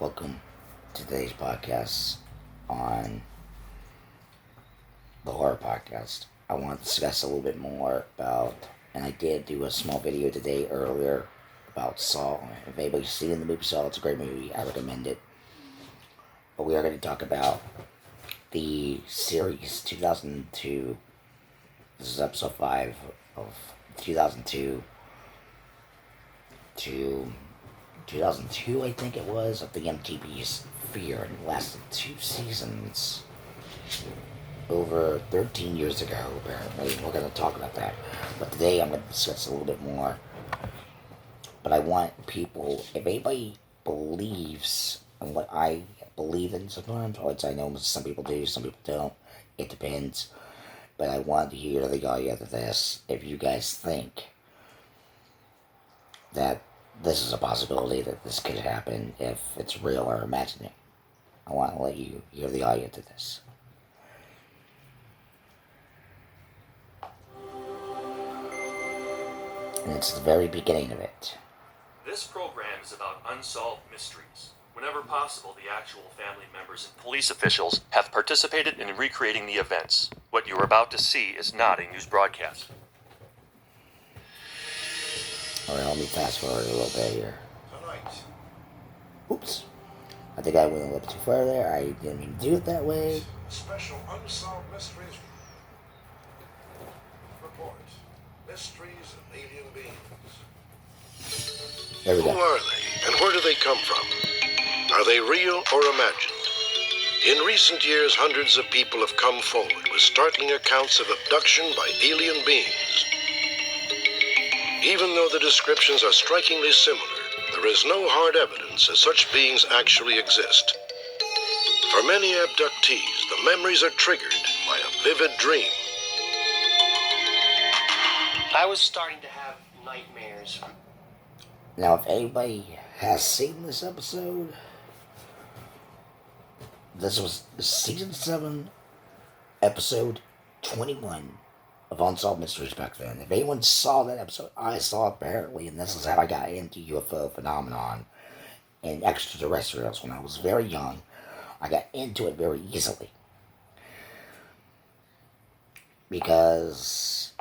Welcome to today's podcast on the horror podcast. I want to discuss a little bit more about, and I did do a small video today earlier about Saw. If anybody's seen the movie Saw, it's a great movie. I recommend it. But we are going to talk about the series 2002. This is episode 5 of 2002 to 2002, I think it was, of the MTV's Fear, and it lasted 2 seasons. Over 13 years ago, apparently. We're going to talk about that. But today I'm going to discuss a little bit more. But I want people, if anybody believes in what I believe in sometimes, which I know some people do, some people don't, it depends. But I want to hear the audio of this. If you guys think that this is a possibility that this could happen, if it's real or imaginary, I want to let you hear the audio to this. And it's the very beginning of it. This program is about unsolved mysteries. Whenever possible, the actual family members and police officials have participated in recreating the events. What you are about to see is not a news broadcast. Alright, let me fast forward a little bit here. Tonight. Oops. I think I went a little bit too far there. I didn't mean to do it that way. Special Unsolved Mysteries report. Mysteries of alien beings. There we Who go. are they, and where do they come from? Are they real or imagined? In recent years, hundreds of people have come forward with startling accounts of abduction by alien beings. Even though the descriptions are strikingly similar, there is no hard evidence that such beings actually exist. For many abductees, the memories are triggered by a vivid dream. I was starting to have nightmares. Now, if anybody has seen this episode, this was season 7, episode 21 of Unsolved Mysteries back then. If anyone saw that episode, I saw it apparently, and this is how I got into UFO phenomenon and extraterrestrials when I was very young. I got into it very easily because,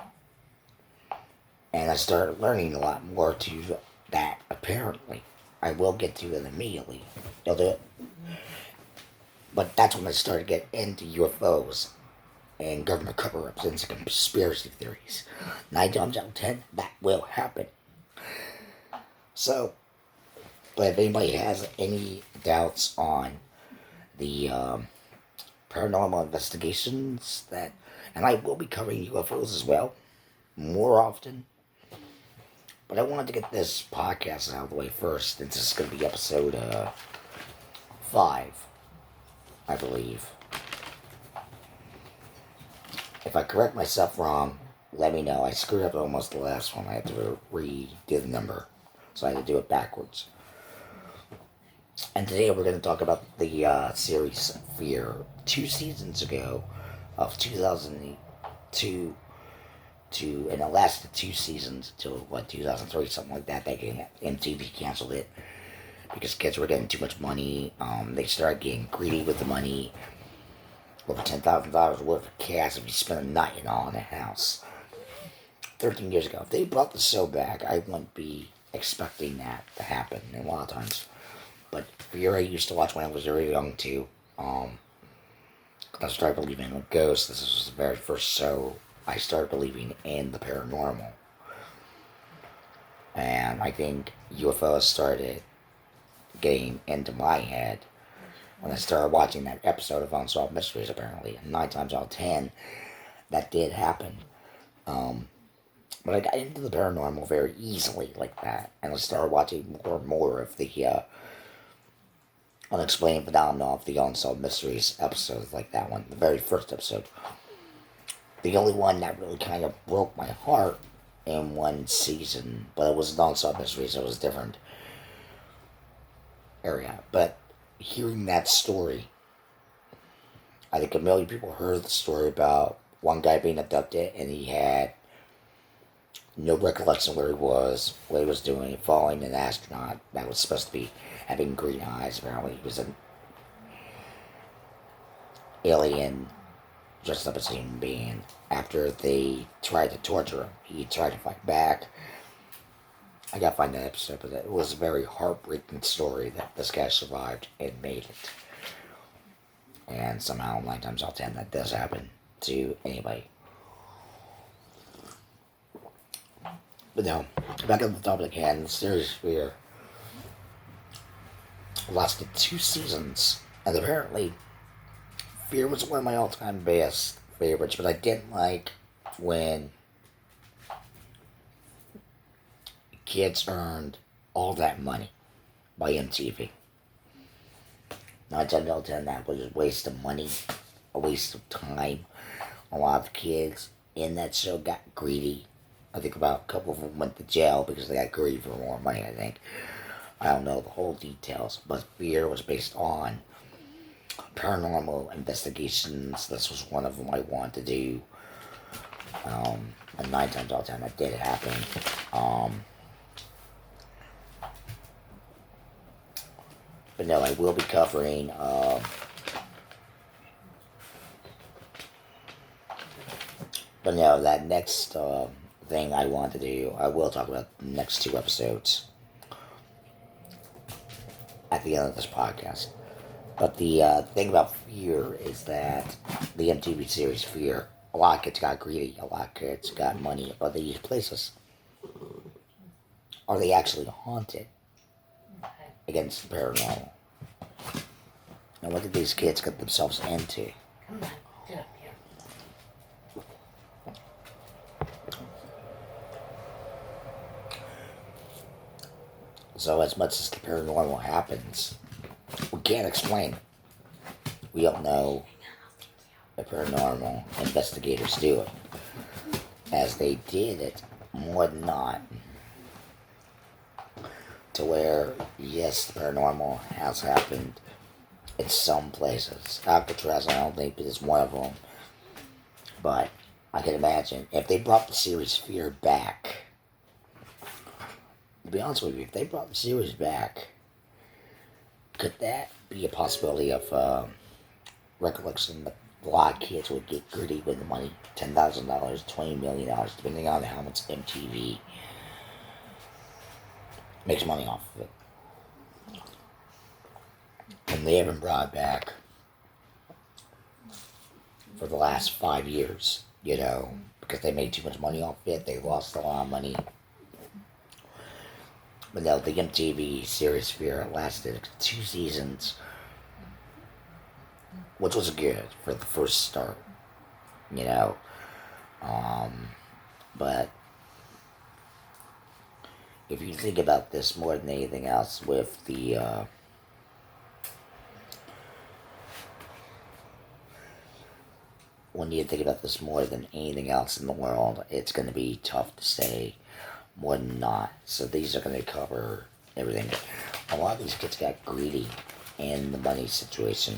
and I started learning a lot more to that, apparently. I will get to it immediately. You'll do it. But that's when I started getting into UFOs and government cover-ups and conspiracy theories. 9 times out of 10, that will happen. So, but if anybody has any doubts on the paranormal investigations that, and I will be covering UFOs as well, more often. But I wanted to get this podcast out of the way first, since this is going to be episode 5, I believe. If I correct myself wrong, let me know. I screwed up almost the last one. I had to redo the number, so I had to do it backwards. And today we're going to talk about the series Fear. 2 seasons ago of 2002 and it lasted 2 seasons till 2003, something like that. MTV canceled it because kids were getting too much money. They started getting greedy with the money. Over $10,000 worth of cash if you spend a night and all in a house. 13 years ago. If they brought the show back, I wouldn't be expecting that to happen a lot of times. But Fear I used to watch when I was very young too. I started believing in ghosts. This was the very first show I started believing in the paranormal. And I think UFOs started getting into my head when I started watching that episode of Unsolved Mysteries, apparently. 9 times out of 10, that did happen. But I got into the paranormal very easily like that. And I started watching more and more of the unexplained phenomena of the Unsolved Mysteries episodes like that one. The very first episode. The only one that really kind of broke my heart in one season. But it was Unsolved Mysteries, so it was a different area. But hearing that story, I think a million people heard the story about one guy being abducted and he had no recollection where he was, what he was doing, following an astronaut that was supposed to be having green eyes. Apparently, he was an alien dressed up as a human being. After they tried to torture him, he tried to fight back. I gotta find that episode, but it was a very heartbreaking story that this guy survived and made it. And somehow, 9 times out of 10, that does happen to anybody. But no, back on the topic again, the series Fear lasted 2 seasons, and apparently Fear was one of my all-time best favorites, but I didn't like when kids earned all that money by MTV. 9 times out of 10, that was a waste of money, a waste of time. A lot of kids in that show got greedy. I think about a couple of them went to jail because they got greedy for more money, I think. I don't know the whole details, but Fear was based on paranormal investigations. This was one of them I wanted to do. And 9 times out of 10, that did happen. But no, I will be covering but no, that next thing I want to do, I will talk about the next 2 episodes at the end of this podcast. But the thing about Fear is that the MTV series Fear, a lot of kids got greedy, a lot of kids got money, but these places, are they actually haunted against the paranormal? And what did these kids get themselves into? Come on, get up here. So as much as the paranormal happens, we can't explain it. We don't know if paranormal investigators do it. As they did it more than not. To where, yes, the paranormal has happened in some places. Alcatraz, I don't think is one of them. But I can imagine if they brought the series Fear back. To be honest with you, if they brought the series back, could that be a possibility of recollection that a lot of kids would get greedy with the money? $10,000, $20 million, depending on how much MTV makes money off of it. And they haven't brought it back for the last 5 years, because they made too much money off it. They lost a lot of money. But no, the MTV series Fear lasted 2 seasons, which was good for the first start, But if you think about this more than anything else with the when you think about this more than anything else in the world, it's going to be tough to say more than not. So these are going to cover everything. A lot of these kids got greedy in the money situation.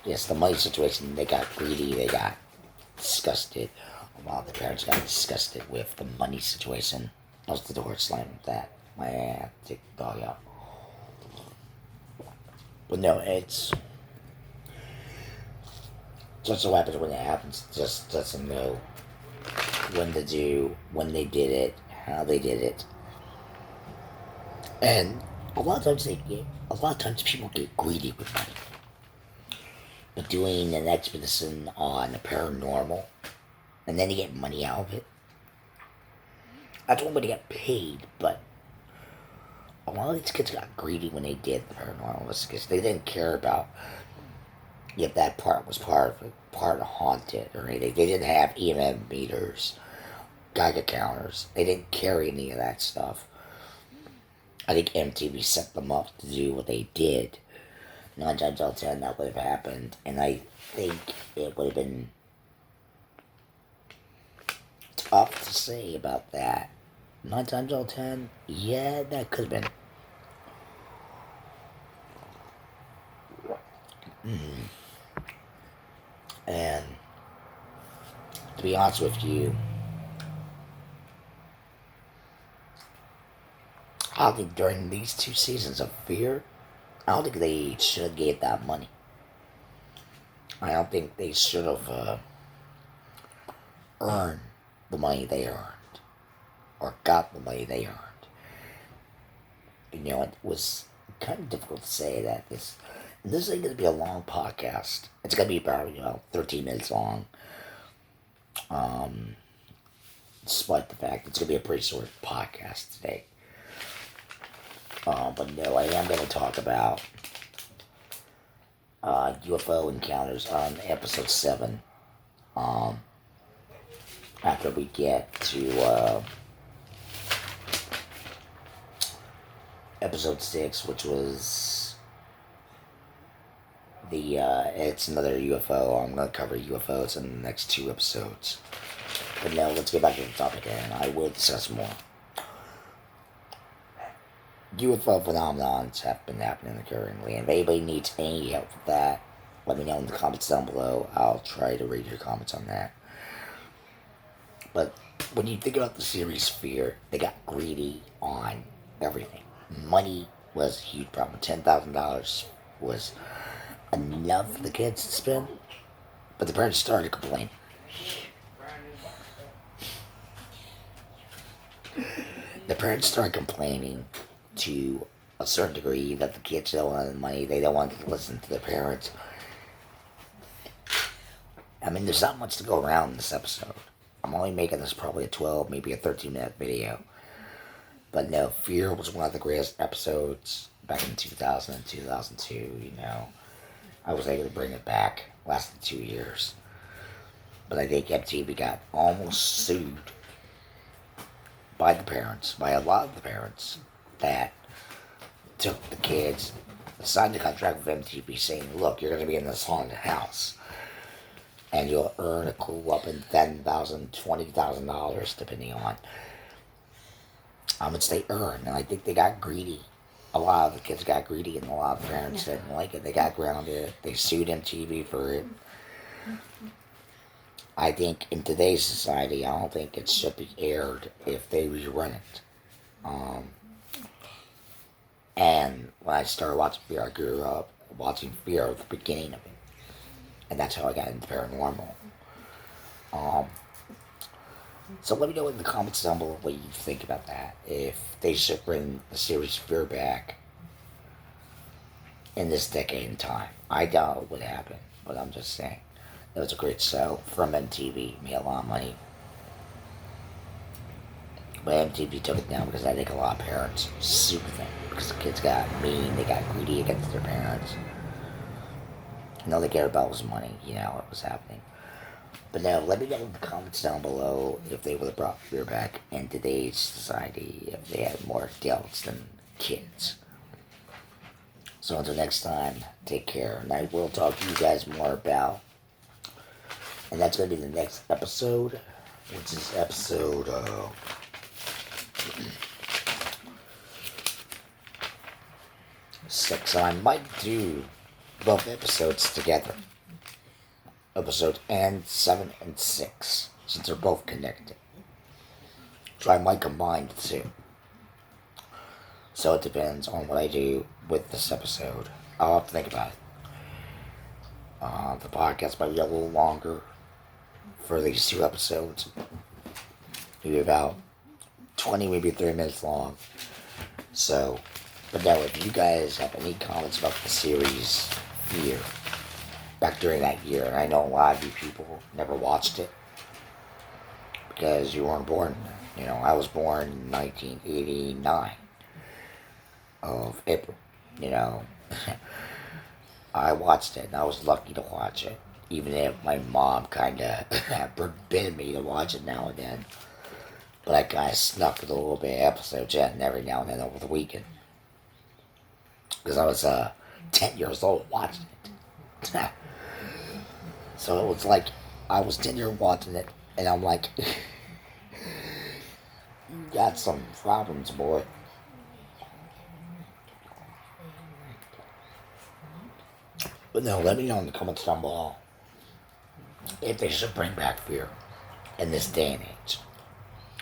Yes, the money situation, they got greedy, they got disgusted. A lot of the parents got disgusted with the money situation. That was the door slammed with that. My aunt took the dog out. But no, it's just so happens when it happens, just doesn't know when to do, when they did it, how they did it. And a lot of times people get greedy with money. But doing an expedition on the paranormal, and then you get money out of it, that's one way to get paid, but a lot of these kids got greedy when they did the paranormal because they didn't care about if that part was part of haunted or anything. They didn't have EMF meters, Geiger counters. They didn't carry any of that stuff. I think MTV set them up to do what they did. 9 times out of 10 that would have happened, and I think it would have been tough to say about that. 9 times out of 10, yeah, that could have been. And to be honest with you, I think during these 2 seasons of Fear, I don't think they should have gave that money. I don't think they should have earned the money they earned, or got the money they earned. It was kind of difficult to say that this ain't going to be a long podcast. It's going to be about 13 minutes long. Despite the fact it's going to be a pretty short podcast today. But no, I am going to talk about UFO encounters on episode 7. After we get to episode 6, which was it's another UFO. I'm going to cover UFOs in the next 2 episodes. But now let's get back to the topic, and I will discuss more. UFO phenomenons have been happening currently, and if anybody needs any help with that, let me know in the comments down below. I'll try to read your comments on that. But when you think about the series Fear, they got greedy on everything. Money was a huge problem. $10,000 was enough for the kids to spend, but the parents started complaining. The parents started complaining to a certain degree that the kids don't want the money. They don't want to listen to their parents. I mean, there's not much to go around in this episode. I'm only making this probably a 12, maybe a 13-minute video. But no, Fear was one of the greatest episodes back in 2000 and 2002, I was able to bring it back. Lasted 2 years. But I think MTV got almost sued by the parents, by a lot of the parents that took the kids, signed a contract with MTV saying, look, you're going to be in this haunted house, and you'll earn a clue up in $10,000, $20,000, depending on how much they earn. And I think they got greedy. A lot of the kids got greedy, and a lot of the parents didn't like it. They got grounded. They sued MTV for it. I think in today's society, I don't think it should be aired if they rerun it. And when I started watching Fear, I grew up watching Fear at the beginning of it. And that's how I got into paranormal. So let me know in the comments down below what you think about that. If they should bring the series Fear back in this decade in time. I doubt it would happen, but I'm just saying. It was a great show from MTV. Made a lot of money. But MTV took it down because I think a lot of parents sued them. Because the kids got mean, they got greedy against their parents. And all they cared about was money, what was happening. But now, let me know in the comments down below if they would have brought Fear back in today's society, if they had more adults than kids. So until next time, take care. And I will talk to you guys more about, and that's going to be the next episode, which is episode 6. So I might do both episodes together. Episode 7 and 6, since they're both connected. So I might combine the two. So it depends on what I do with this episode. I'll have to think about it. The podcast might be a little longer for these 2 episodes. Maybe about 20, maybe 30 minutes long. So, but now if you guys have any comments about the series Fear, back during that year, and I know a lot of you people never watched it because you weren't born. I was born in 1989 of April. I watched it, and I was lucky to watch it, even if my mom kind of forbid me to watch it now and then. But I kind of snuck with a little bit of episodes in every now and then over the weekend, because I was 10 years old watching it. So it was like, I was 10 years watching it, and I'm like, you got some problems, boy. But no, let me know in the comments down below if they should bring back Fear in this day and age.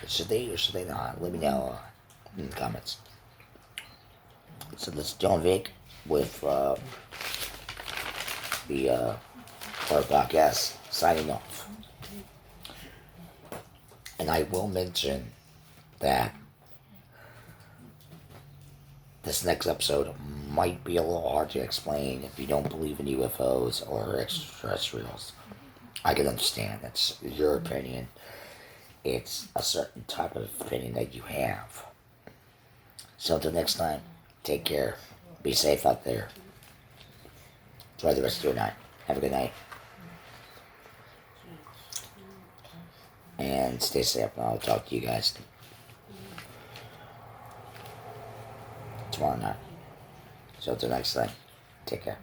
Should they or should they not? Let me know in the comments. So this is John Vick with the Clark Podcast signing off. And I will mention that this next episode might be a little hard to explain if you don't believe in UFOs or extraterrestrials. I can understand. That's your opinion. It's a certain type of opinion that you have. So until next time, take care. Be safe out there. Enjoy the rest of your night. Have a good night. And stay safe. And I'll talk to you guys tomorrow night. So until next time, take care.